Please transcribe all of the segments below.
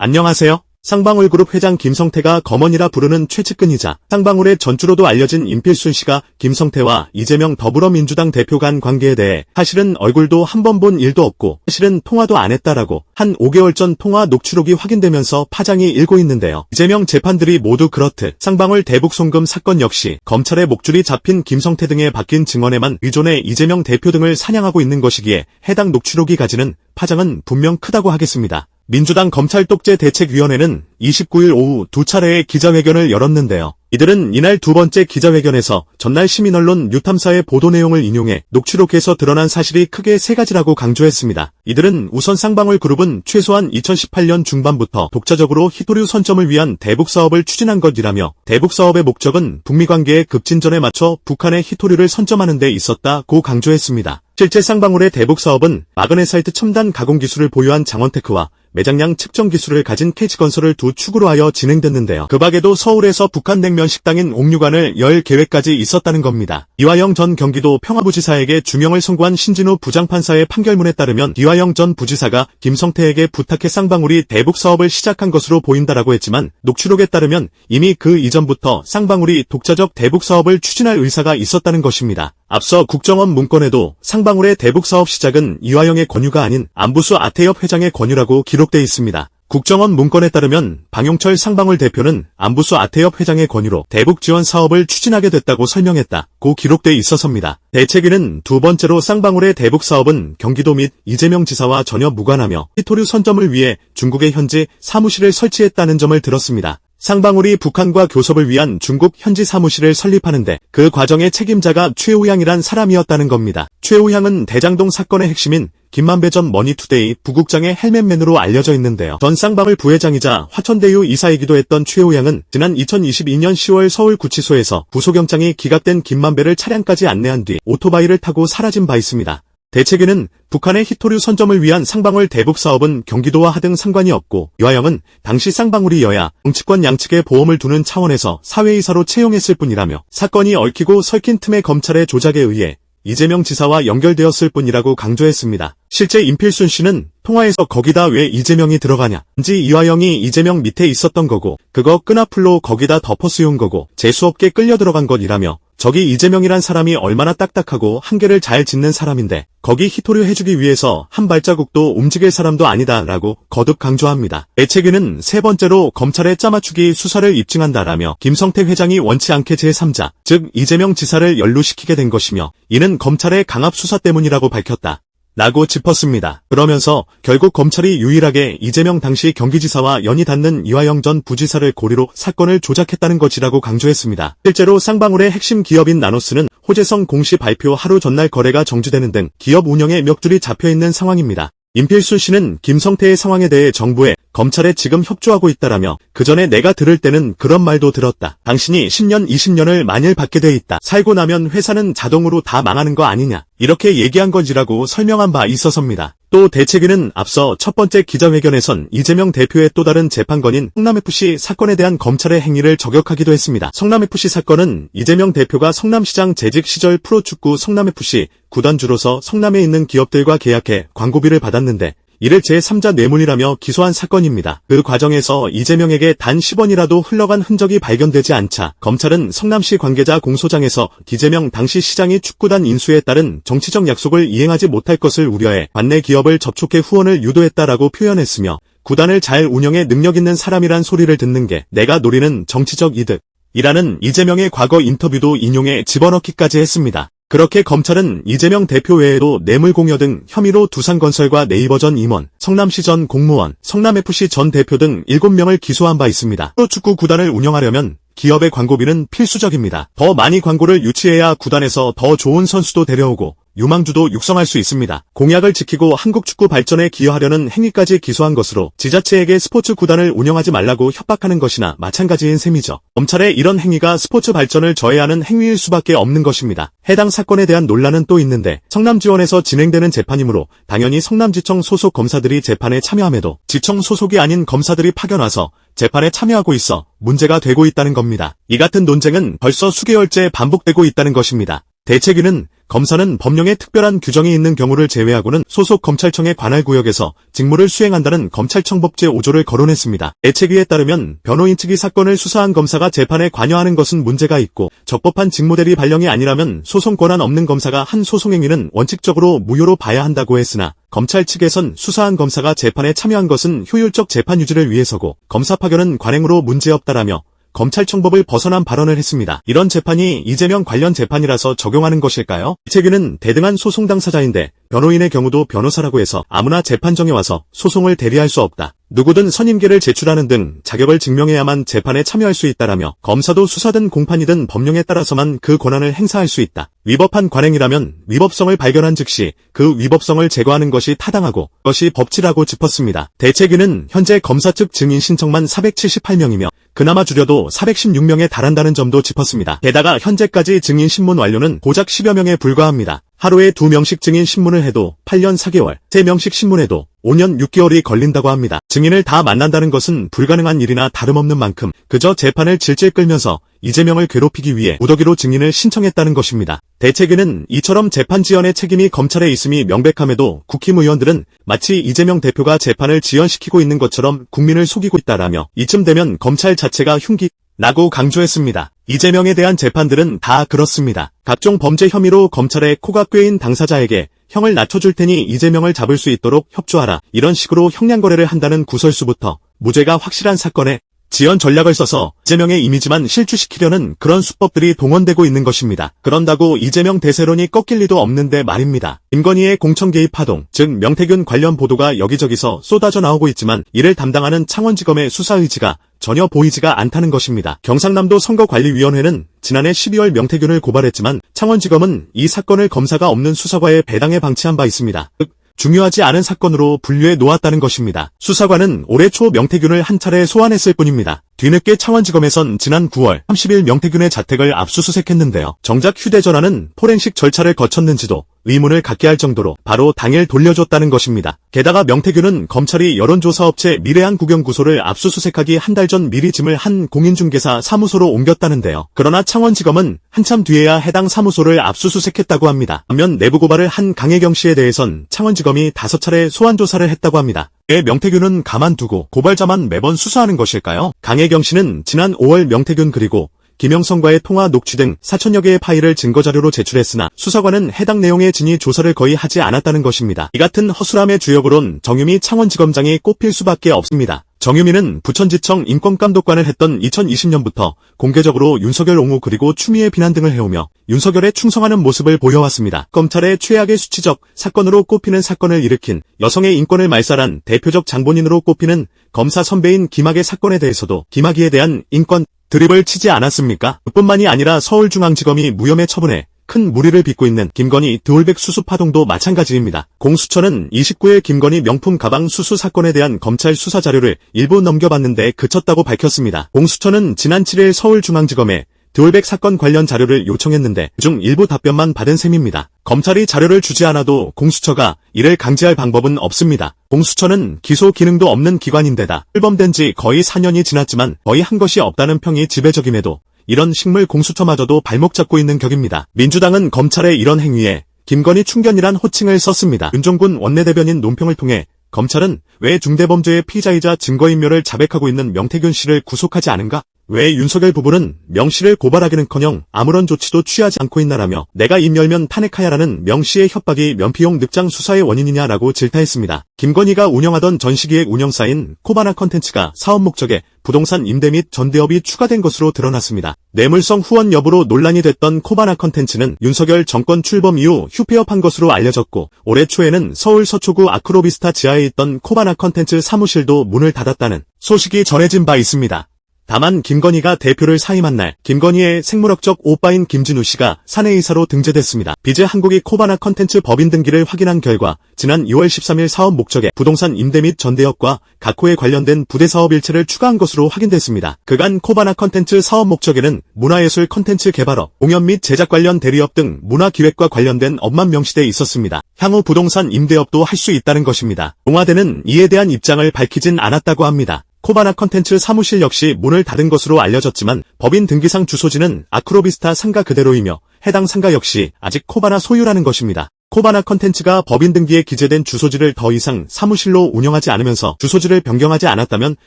안녕하세요. 쌍방울그룹 회장 김성태가 검언이라 부르는 최측근이자 쌍방울의 전주로도 알려진 임필순 씨가 김성태와 이재명 더불어민주당 대표 간 관계에 대해 사실은 얼굴도 한 번 본 일도 없고 사실은 통화도 안 했다라고 한 5개월 전 통화 녹취록이 확인되면서 파장이 일고 있는데요. 이재명 재판들이 모두 그렇듯 쌍방울 대북 송금 사건 역시 검찰의 목줄이 잡힌 김성태 등의 바뀐 증언에만 의존해 이재명 대표 등을 사냥하고 있는 것이기에 해당 녹취록이 가지는 파장은 분명 크다고 하겠습니다. 민주당 검찰독재대책위원회는 29일 오후 두 차례의 기자회견을 열었는데요. 이들은 이날 두 번째 기자회견에서 전날 시민언론 뉴탐사의 보도 내용을 인용해 녹취록에서 드러난 사실이 크게 세 가지라고 강조했습니다. 이들은 우선 쌍방울그룹은 최소한 2018년 중반부터 독자적으로 히토류 선점을 위한 대북사업을 추진한 것이라며 대북사업의 목적은 북미관계의 급진전에 맞춰 북한의 히토류를 선점하는 데 있었다고 강조했습니다. 실제 쌍방울의 대북사업은 마그네사이트 첨단 가공기술을 보유한 장원테크와 매장량 측정 기술을 가진 KG건설을 두 축으로 하여 진행됐는데요. 그 밖에도 서울에서 북한 냉면 식당인 옥류관을 열 계획까지 있었다는 겁니다. 이화영 전 경기도 평화부지사에게 주명을 선고한 신진우 부장판사의 판결문에 따르면 이화영 전 부지사가 김성태에게 부탁해 쌍방울이 대북사업을 시작한 것으로 보인다라고 했지만 녹취록에 따르면 이미 그 이전부터 쌍방울이 독자적 대북사업을 추진할 의사가 있었다는 것입니다. 앞서 국정원 문건에도 쌍방울의 대북사업 시작은 이화영의 권유가 아닌 안부수 아태엽 회장의 권유라고 기록돼 있습니다. 국정원 문건에 따르면 방용철 쌍방울 대표는 안부수 아태엽 회장의 권유로 대북 지원 사업을 추진하게 됐다고 설명했다고 기록돼 있어서입니다. 대책위는 두 번째로 쌍방울의 대북 사업은 경기도 및 이재명 지사와 전혀 무관하며 히토류 선점을 위해 중국의 현지 사무실을 설치했다는 점을 들었습니다. 쌍방울이 북한과 교섭을 위한 중국 현지 사무실을 설립하는데 그 과정의 책임자가 최우향이란 사람이었다는 겁니다. 최우향은 대장동 사건의 핵심인 김만배 전 머니투데이 부국장의 헬멧맨으로 알려져 있는데요. 전 쌍방울 부회장이자 화천대유 이사이기도 했던 최우향은 지난 2022년 10월 서울구치소에서 부소경장이 기각된 김만배를 차량까지 안내한 뒤 오토바이를 타고 사라진 바 있습니다. 대책위는 북한의 히토류 선점을 위한 쌍방울 대북 사업은 경기도와 하등 상관이 없고 이화영은 당시 쌍방울이 여야 정치권 양측의 보험을 두는 차원에서 사회이사로 채용했을 뿐이라며 사건이 얽히고 설킨 틈에 검찰의 조작에 의해 이재명 지사와 연결되었을 뿐이라고 강조했습니다. 실제 임필순 씨는 통화에서 거기다 왜 이재명이 들어가냐? 왠지 이화영이 이재명 밑에 있었던 거고 그거 끈앞풀로 거기다 덮어 씌운 거고 재수없게 끌려 들어간 것이라며 저기 이재명이란 사람이 얼마나 딱딱하고 한계를 잘 짓는 사람인데 거기 히토류 해주기 위해서 한 발자국도 움직일 사람도 아니다라고 거듭 강조합니다. 대책위는 세 번째로 검찰의 짜맞추기 수사를 입증한다라며 김성태 회장이 원치 않게 제3자, 즉 이재명 지사를 연루시키게 된 것이며 이는 검찰의 강압 수사 때문이라고 밝혔다. 라고 짚었습니다. 그러면서 결국 검찰이 유일하게 이재명 당시 경기지사와 연이 닿는 이화영 전 부지사를 고리로 사건을 조작했다는 것이라고 강조했습니다. 실제로 쌍방울의 핵심 기업인 나노스는 호재성 공시 발표 하루 전날 거래가 정지되는 등 기업 운영에 멱줄이 잡혀있는 상황입니다. 임필순 씨는 김성태의 상황에 대해 정부에 검찰에 지금 협조하고 있다라며 그 전에 내가 들을 때는 그런 말도 들었다. 당신이 10년 20년을 만일 받게 돼 있다. 살고 나면 회사는 자동으로 다 망하는 거 아니냐. 이렇게 얘기한 건지라고 설명한 바 있어서입니다. 또 대책위는 앞서 첫 번째 기자회견에선 이재명 대표의 또 다른 재판건인 성남FC 사건에 대한 검찰의 행위를 저격하기도 했습니다. 성남FC 사건은 이재명 대표가 성남시장 재직 시절 프로축구 성남FC 구단주로서 성남에 있는 기업들과 계약해 광고비를 받았는데 이를 제3자 뇌물이라며 기소한 사건입니다. 그 과정에서 이재명에게 단 10원이라도 흘러간 흔적이 발견되지 않자 검찰은 성남시 관계자 공소장에서 이재명 당시 시장이 축구단 인수에 따른 정치적 약속을 이행하지 못할 것을 우려해 관내 기업을 접촉해 후원을 유도했다라고 표현했으며 구단을 잘 운영해 능력 있는 사람이란 소리를 듣는 게 내가 노리는 정치적 이득 이라는 이재명의 과거 인터뷰도 인용해 집어넣기까지 했습니다. 그렇게 검찰은 이재명 대표 외에도 뇌물공여 등 혐의로 두산건설과 네이버 전 임원, 성남시 전 공무원, 성남FC 전 대표 등 7명을 기소한 바 있습니다. 프로축구 구단을 운영하려면 기업의 광고비는 필수적입니다. 더 많이 광고를 유치해야 구단에서 더 좋은 선수도 데려오고 유망주도 육성할 수 있습니다. 공약을 지키고 한국 축구 발전에 기여하려는 행위까지 기소한 것으로 지자체에게 스포츠 구단을 운영하지 말라고 협박하는 것이나 마찬가지인 셈이죠. 검찰의 이런 행위가 스포츠 발전을 저해하는 행위일 수밖에 없는 것입니다. 해당 사건에 대한 논란은 또 있는데 성남지원에서 진행되는 재판이므로 당연히 성남지청 소속 검사들이 재판에 참여함에도 지청 소속이 아닌 검사들이 파견와서 재판에 참여하고 있어 문제가 되고 있다는 겁니다. 이 같은 논쟁은 벌써 수개월째 반복되고 있다는 것입니다. 대책위는 검사는 법령에 특별한 규정이 있는 경우를 제외하고는 소속 검찰청의 관할 구역에서 직무를 수행한다는 검찰청법 제5조를 거론했습니다. 대책위에 따르면 변호인 측이 사건을 수사한 검사가 재판에 관여하는 것은 문제가 있고 적법한 직무대리 발령이 아니라면 소송 권한 없는 검사가 한 소송행위는 원칙적으로 무효로 봐야 한다고 했으나 검찰 측에선 수사한 검사가 재판에 참여한 것은 효율적 재판 유지를 위해서고 검사 파견은 관행으로 문제없다라며 검찰청법을 벗어난 발언을 했습니다. 이런 재판이 이재명 관련 재판이라서 적용하는 것일까요? 대책위는 대등한 소송 당사자인데 변호인의 경우도 변호사라고 해서 아무나 재판정에 와서 소송을 대리할 수 없다. 누구든 선임계를 제출하는 등 자격을 증명해야만 재판에 참여할 수 있다라며 검사도 수사든 공판이든 법령에 따라서만 그 권한을 행사할 수 있다. 위법한 관행이라면 위법성을 발견한 즉시 그 위법성을 제거하는 것이 타당하고 그것이 법치라고 짚었습니다. 대책위는 현재 검사 측 증인 신청만 478명이며 그나마 줄여도 416명에 달한다는 점도 짚었습니다. 게다가 현재까지 증인 신문 완료는 고작 10여 명에 불과합니다. 하루에 2명씩 증인 신문을 해도 8년 4개월, 3명씩 신문해도 5년 6개월이 걸린다고 합니다. 증인을 다 만난다는 것은 불가능한 일이나 다름없는 만큼 그저 재판을 질질 끌면서 이재명을 괴롭히기 위해 무더기로 증인을 신청했다는 것입니다. 대책위는 이처럼 재판 지연의 책임이 검찰에 있음이 명백함에도 국힘의원들은 마치 이재명 대표가 재판을 지연시키고 있는 것처럼 국민을 속이고 있다라며 이쯤 되면 검찰 자체가 흉기라고 강조했습니다. 이재명에 대한 재판들은 다 그렇습니다. 각종 범죄 혐의로 검찰에 코가 꿰인 당사자에게 형을 낮춰줄 테니 이재명을 잡을 수 있도록 협조하라. 이런 식으로 형량거래를 한다는 구설수부터 무죄가 확실한 사건에 지연 전략을 써서 이재명의 이미지만 실추시키려는 그런 수법들이 동원되고 있는 것입니다. 그런다고 이재명 대세론이 꺾일 리도 없는데 말입니다. 김건희의 공천 개입 파동, 즉 명태균 관련 보도가 여기저기서 쏟아져 나오고 있지만 이를 담당하는 창원지검의 수사 의지가 전혀 보이지가 않다는 것입니다. 경상남도 선거관리위원회는 지난해 12월 명태균을 고발했지만 창원지검은 이 사건을 검사가 없는 수사과에 배당해 방치한 바 있습니다. 즉 중요하지 않은 사건으로 분류해 놓았다는 것입니다. 수사관은 올해 초 명태균을 한 차례 소환했을 뿐입니다. 뒤늦게 창원지검에선 지난 9월 30일 명태균의 자택을 압수수색했는데요. 정작 휴대전화는 포렌식 절차를 거쳤는지도 의문을 갖게 할 정도로 바로 당일 돌려줬다는 것입니다. 게다가 명태균은 검찰이 여론조사업체 미래한국영구소를 압수수색하기 한 달 전 미리 짐을 한 공인중개사 사무소로 옮겼다는데요. 그러나 창원지검은 한참 뒤에야 해당 사무소를 압수수색했다고 합니다. 반면 내부 고발을 한 강혜경 씨에 대해선 창원지검이 5차례 소환조사를 했다고 합니다. 왜 명태균은 가만두고 고발자만 매번 수사하는 것일까요? 강혜경 씨는 지난 5월 명태균 그리고 김영선과의 통화 녹취 등 4천여 개의 파일을 증거자료로 제출했으나 수사관은 해당 내용의 진위 조사를 거의 하지 않았다는 것입니다. 이 같은 허술함의 주역으론 정유미 창원지검장이 꼽힐 수밖에 없습니다. 정유미는 부천지청 인권감독관을 했던 2020년부터 공개적으로 윤석열 옹호 그리고 추미애 비난 등을 해오며 윤석열에 충성하는 모습을 보여왔습니다. 검찰의 최악의 수치적 사건으로 꼽히는 사건을 일으킨 여성의 인권을 말살한 대표적 장본인으로 꼽히는 검사 선배인 김학의 사건에 대해서도 김학의에 대한 인권 드립을 치지 않았습니까? 그뿐만이 아니라 서울중앙지검이 무혐의 처분해 큰 무리를 빚고 있는 김건희 드올백 수수 파동도 마찬가지입니다. 공수처는 29일 김건희 명품 가방 수수 사건에 대한 검찰 수사 자료를 일부 넘겨봤는데 그쳤다고 밝혔습니다. 공수처는 지난 7일 서울중앙지검에 드올백 사건 관련 자료를 요청했는데 그중 일부 답변만 받은 셈입니다. 검찰이 자료를 주지 않아도 공수처가 이를 강제할 방법은 없습니다. 공수처는 기소 기능도 없는 기관인데다 출범된 지 거의 4년이 지났지만 거의 한 것이 없다는 평이 지배적임에도 이런 식물 공수처마저도 발목 잡고 있는 격입니다. 민주당은 검찰의 이런 행위에 김건희 충견이란 호칭을 썼습니다. 윤종군 원내대변인 논평을 통해 검찰은 왜 중대범죄의 피의자이자 증거인멸을 자백하고 있는 명태균 씨를 구속하지 않은가? 왜 윤석열 부부는 명 씨를 고발하기는커녕 아무런 조치도 취하지 않고 있나라며 내가 입 열면 탄핵하야라는 명 씨의 협박이 면피용 늑장 수사의 원인이냐라고 질타했습니다. 김건희가 운영하던 전시기획 운영사인 코바나 컨텐츠가 사업 목적에 부동산 임대 및 전대업이 추가된 것으로 드러났습니다. 뇌물성 후원 여부로 논란이 됐던 코바나 컨텐츠는 윤석열 정권 출범 이후 휴폐업한 것으로 알려졌고 올해 초에는 서울 서초구 아크로비스타 지하에 있던 코바나 컨텐츠 사무실도 문을 닫았다는 소식이 전해진 바 있습니다. 다만 김건희가 대표를 사임한 날 김건희의 생물학적 오빠인 김진우 씨가 사내이사로 등재됐습니다. 비즈 한국이 코바나 컨텐츠 법인 등기를 확인한 결과 지난 2월 13일 사업 목적에 부동산 임대 및 전대업과 각호에 관련된 부대 사업 일체를 추가한 것으로 확인됐습니다. 그간 코바나 컨텐츠 사업 목적에는 문화예술 컨텐츠 개발업, 공연 및 제작 관련 대리업 등 문화기획과 관련된 업만 명시돼 있었습니다. 향후 부동산 임대업도 할 수 있다는 것입니다. 동아대는 이에 대한 입장을 밝히진 않았다고 합니다. 코바나 컨텐츠 사무실 역시 문을 닫은 것으로 알려졌지만 법인 등기상 주소지는 아크로비스타 상가 그대로이며 해당 상가 역시 아직 코바나 소유라는 것입니다. 코바나 컨텐츠가 법인 등기에 기재된 주소지를 더 이상 사무실로 운영하지 않으면서 주소지를 변경하지 않았다면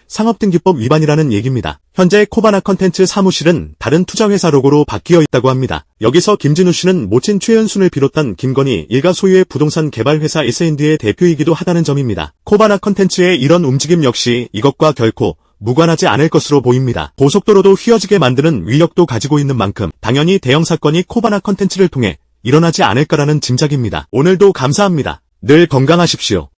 상업등기법 위반이라는 얘기입니다. 현재 코바나 컨텐츠 사무실은 다른 투자회사 로고로 바뀌어 있다고 합니다. 여기서 김진우 씨는 모친 최연순을 비롯한 김건희 일가 소유의 부동산 개발회사 S&D의 대표이기도 하다는 점입니다. 코바나 컨텐츠의 이런 움직임 역시 이것과 결코 무관하지 않을 것으로 보입니다. 고속도로도 휘어지게 만드는 위력도 가지고 있는 만큼 당연히 대형 사건이 코바나 컨텐츠를 통해 일어나지 않을까라는 짐작입니다. 오늘도 감사합니다. 늘 건강하십시오.